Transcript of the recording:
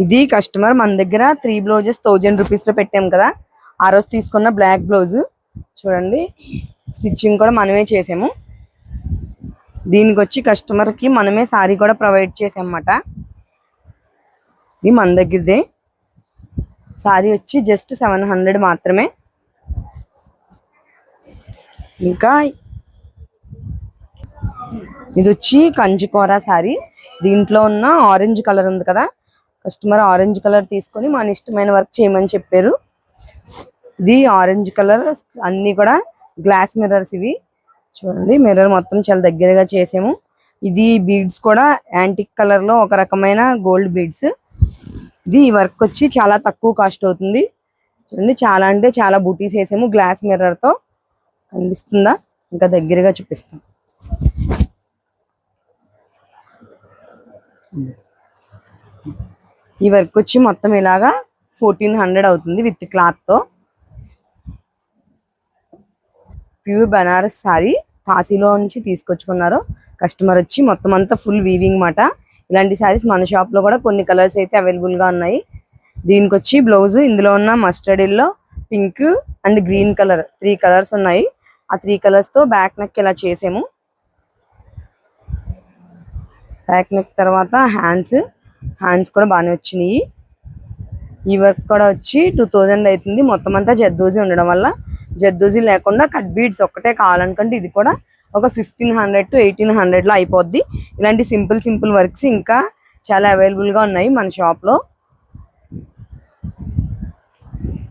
ఇది కస్టమర్ మన దగ్గర 3 బ్లౌజెస్ 1000 రూపీస్ లో పెట్టాం కదా, ఆ రోజు తీసుకున్న బ్లాక్ బ్లౌజ్ చూడండి. స్టిచ్చింగ్ కూడా మనమే చేసాము. దీనికి వచ్చి కస్టమర్ కి మనమే సారీ కూడా ప్రొవైడ్ చేసామన్నమాట. ఇది మన దగ్గరదే. సారీ వచ్చి జస్ట్ 700 మాత్రమే. ఇంకా ఇది వచ్చి కంచికోరా సారీ. దీంట్లో ఉన్న ఆరెంజ్ కలర్ ఉంది కదా, కస్టమర్ ఆరెంజ్ కలర్ తీసుకొని మన ఇష్టమైన వర్క్ చేయమని చెప్పారు. ఇది ఆరెంజ్ కలర్, అన్ని కూడా గ్లాస్ మిర్రర్స్. ఇవి చూడండి, మిర్రర్ మొత్తం చాలా దగ్గరగా చేసాము. ఇది బీడ్స్ కూడా యాంటిక్ కలర్ లో ఒక రకమైన గోల్డ్ బీడ్స్. ఇది ఈ వర్క్ వచ్చి చాలా తక్కువ కాస్ట్ అవుతుంది. చూడండి, చాలా అంటే చాలా బూటీస్ వేసాము గ్లాస్ మిర్రర్ తో. కనిపిస్తుందా? ఇంకా దగ్గరగా చూపిస్తాం. ఈ వర్క్ వచ్చి మొత్తం ఇలాగా 1400 అవుతుంది విత్ క్లాత్ తో. ప్యూర్ బనారస్ సారీ కాశీలో నుంచి తీసుకొచ్చుకున్నారు కస్టమర్ వచ్చి. మొత్తం అంతా ఫుల్ వీవింగ్ మాట. ఇలాంటి సారీస్ మన షాప్ లో కూడా కొన్ని కలర్స్ అయితే అవైలబుల్ గా ఉన్నాయి. దీనికి వచ్చి బ్లౌజ్ ఇందులో ఉన్న mustard yellow, pink and green colour 3 colours ఉన్నాయి. ఆ 3 కలర్స్ తో బ్యాక్ నెక్ ఇలా చేసాము. బ్యాక్ నెక్ తర్వాత హ్యాండ్స్ కూడా బాగానే వచ్చినాయి. ఈ వర్క్ కూడా వచ్చి 2000 అవుతుంది. మొత్తం అంతా జర్దోజీ ఉండడం వల్ల, జర్దోజీ లేకుండా కట్ బీడ్స్ ఒక్కటే కావాలనుకుంటే ఇది కూడా ఒక 1500 to 1800 లో అయిపోద్ది. ఇలాంటి సింపుల్ వర్క్స్ ఇంకా చాలా అవైలబుల్ గా ఉన్నాయి మన షాప్ లో.